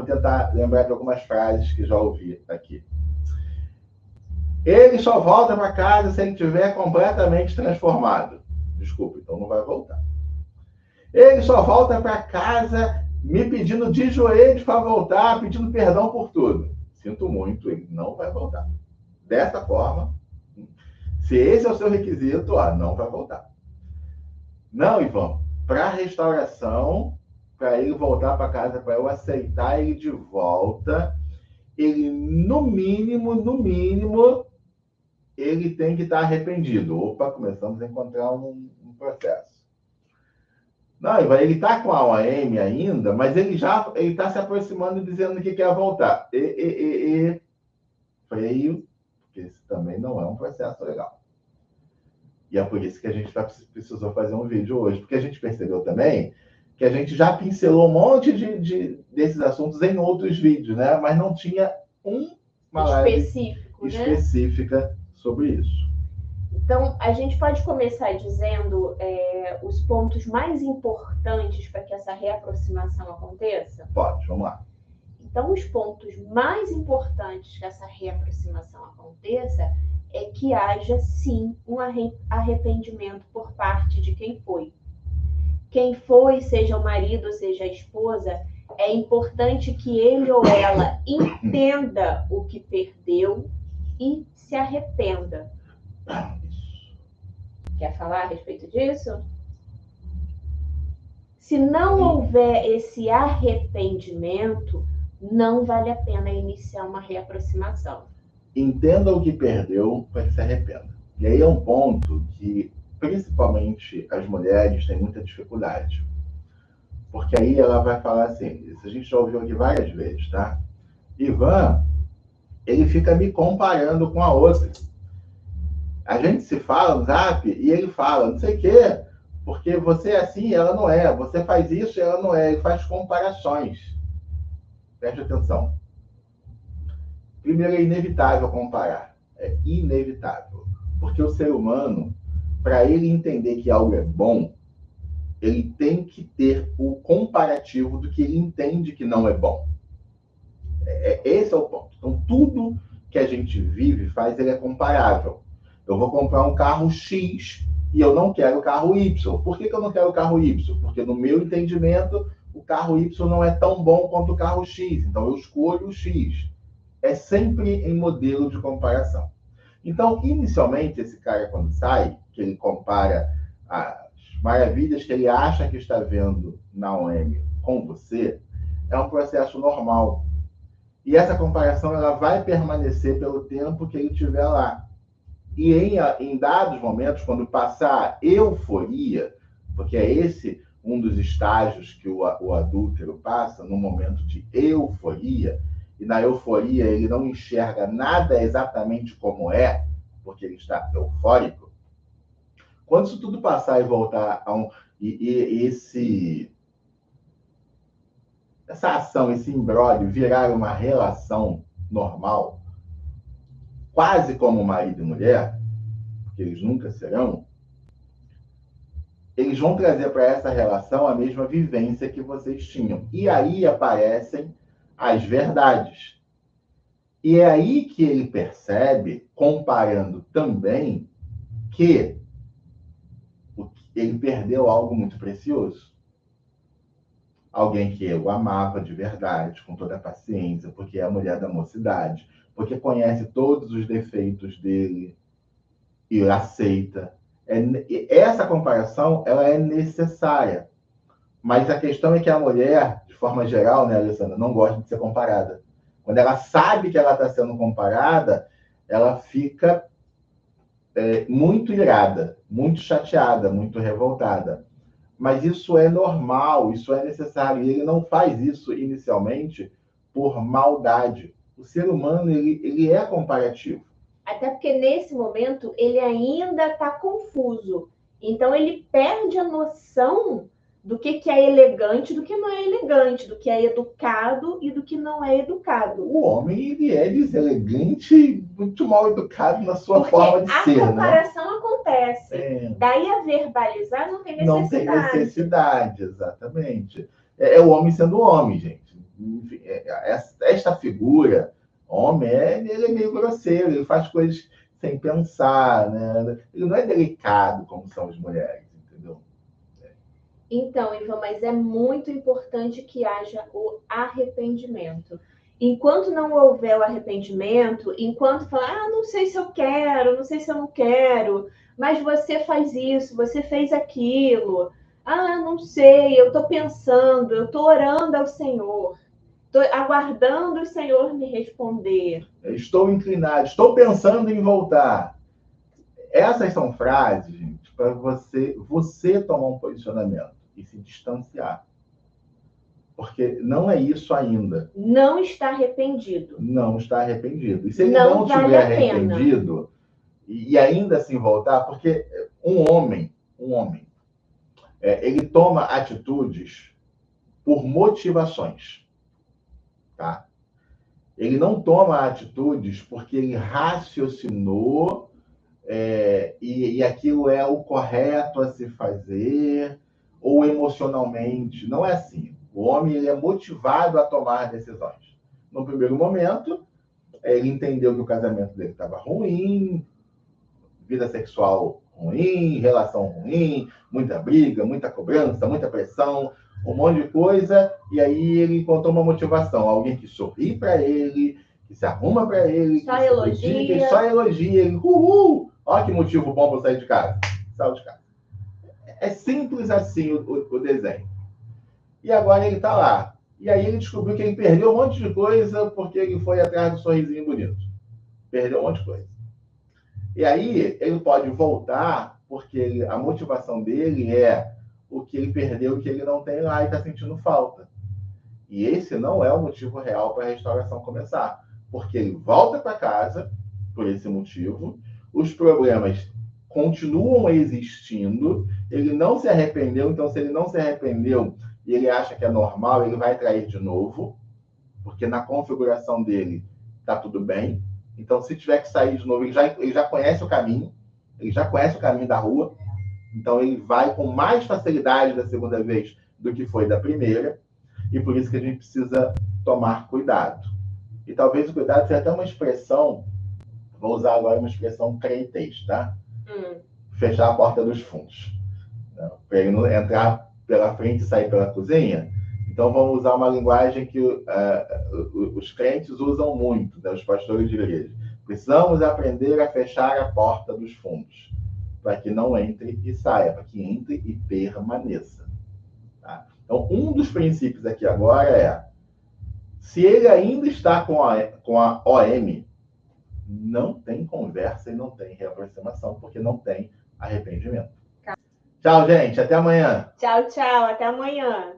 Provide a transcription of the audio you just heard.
Vamos tentar lembrar de algumas frases que já ouvi aqui. Ele só volta para casa se ele estiver completamente transformado. Desculpa, então não vai voltar. Ele só volta para casa me pedindo de joelhos para voltar, pedindo perdão por tudo. Sinto muito, ele não vai voltar. Dessa forma, se esse é o seu requisito, não vai voltar. Não, Ivan, para restauração, para ele voltar para casa, para eu aceitar ele de volta, ele, no mínimo, ele tem que estar arrependido. Opa, começamos a encontrar um processo. Não, Ivan, ele está com a OAM ainda, mas ele está se aproximando e dizendo que quer voltar. Freio, porque esse também não é um processo legal. E é por isso que a gente precisou fazer um vídeo hoje, porque a gente percebeu também que a gente já pincelou um monte desses assuntos em outros vídeos, né? Mas não tinha uma live específica sobre isso. Então, a gente pode começar dizendo os pontos mais importantes para que essa reaproximação aconteça? Pode, vamos lá. Então, os pontos mais importantes que essa reaproximação aconteça é que haja, sim, um arrependimento por parte de quem foi. Quem foi, seja o marido ou seja a esposa, é importante que ele ou ela entenda o que perdeu e se arrependa. Quer falar a respeito disso? Se não houver esse arrependimento, não vale a pena iniciar uma reaproximação. Entenda o que perdeu para que se arrependa. E aí é um ponto que, principalmente, as mulheres têm muita dificuldade. Porque aí ela vai falar assim, isso a gente já ouviu aqui várias vezes, tá? Ivan, ele fica me comparando com a outra. A gente se fala no Zap e ele fala, não sei o quê, porque você é assim e ela não é. Você faz isso e ela não é. Ele faz comparações. Preste atenção. Primeiro, é inevitável comparar. É inevitável. Porque o ser humano, para ele entender que algo é bom, ele tem que ter o comparativo do que ele entende que não é bom. Esse é o ponto. Então, tudo que a gente vive faz, ele é comparável. Eu vou comprar um carro X e eu não quero o carro Y. Por que eu não quero o carro Y? Porque no meu entendimento, o carro Y não é tão bom quanto o carro X. Então, eu escolho o X. É sempre em modelo de comparação. Então, inicialmente, esse cara, quando sai, que ele compara as maravilhas que ele acha que está vendo na OM com você, é um processo normal. E essa comparação ela vai permanecer pelo tempo que ele estiver lá. E em dados momentos, quando passar a euforia, porque é esse um dos estágios que o adúltero passa, no momento de euforia, e na euforia ele não enxerga nada exatamente como é, porque ele está eufórico, quando isso tudo passar e voltar a essa ação, esse imbróglio virar uma relação normal, quase como marido e mulher, porque eles nunca serão, eles vão trazer para essa relação a mesma vivência que vocês tinham. E aí aparecem as verdades. E é aí que ele percebe, comparando também, que ele perdeu algo muito precioso. Alguém que eu amava de verdade, com toda a paciência, porque é a mulher da mocidade, porque conhece todos os defeitos dele e aceita. Essa comparação, ela é necessária. Mas a questão é que a mulher, de forma geral, né, Alessandra, não gosta de ser comparada. Quando ela sabe que ela está sendo comparada, ela fica muito irada, muito chateada, muito revoltada. Mas isso é normal, isso é necessário. E ele não faz isso inicialmente por maldade. O ser humano, ele é comparativo. Até porque nesse momento ele ainda está confuso. Então ele perde a noção do que é elegante, do que não é elegante, do que é educado e do que não é educado. O homem, ele é deselegante e muito mal educado na sua forma de ser, né? A comparação acontece. Daí a verbalizar não tem necessidade. Não tem necessidade, exatamente. É o homem sendo homem, gente. enfim, esta figura, homem, ele é meio grosseiro, ele faz coisas sem pensar, né? Ele não é delicado como são as mulheres, entendeu? Então, Ivan, mas é muito importante que haja o arrependimento. Enquanto não houver o arrependimento, enquanto falar, não sei se eu quero, não sei se eu não quero, mas você faz isso, você fez aquilo, não sei, eu estou pensando, eu estou orando ao Senhor, estou aguardando o Senhor me responder. Estou inclinado, estou pensando em voltar. Essas são frases, gente, para você tomar um posicionamento e se distanciar. Porque não é isso ainda. Não está arrependido. Não está arrependido. E se ele Não não vale estiver a pena. arrependido e ainda assim voltar, porque um homem, ele toma atitudes por motivações, tá? Ele não toma atitudes porque ele raciocinou e aquilo é o correto a se fazer, ou emocionalmente. Não é assim. O homem ele é motivado a tomar decisões. No primeiro momento, ele entendeu que o casamento dele estava ruim, vida sexual ruim, relação ruim, muita briga, muita cobrança, muita pressão, um monte de coisa, e aí ele encontrou uma motivação, alguém que sorri para ele, que se arruma para ele, só que elogia, só elogia ele, uhul, olha que motivo bom para sair de casa, saiu de casa. É simples assim o desenho. E agora ele está lá. E aí ele descobriu que ele perdeu um monte de coisa porque ele foi atrás do sorrisinho bonito. Perdeu um monte de coisa. E aí ele pode voltar porque a motivação dele é o que ele perdeu, que ele não tem lá e está sentindo falta. E esse não é o motivo real para a restauração começar. Porque ele volta para casa por esse motivo, os problemas continuam existindo, ele não se arrependeu, então se ele não se arrependeu e ele acha que é normal, ele vai trair de novo, porque na configuração dele está tudo bem. Então, se tiver que sair de novo, ele já conhece o caminho, ele já conhece o caminho da rua, então ele vai com mais facilidade da segunda vez do que foi da primeira, e por isso que a gente precisa tomar cuidado. E talvez o cuidado seja até uma expressão, vou usar agora uma expressão crentez, tá? Fechar a porta dos fundos. Para ele não entrar pela frente e sair pela cozinha. Então vamos usar uma linguagem que os crentes usam muito, né? Os pastores de igreja. Precisamos aprender a fechar a porta dos fundos, para que não entre e saia, para que entre e permaneça. Tá? Então, um dos princípios aqui agora é, se ele ainda está com a OM, não tem conversa e não tem reaproximação, porque não tem arrependimento. Tchau, gente. Até amanhã. Tchau, tchau. Até amanhã.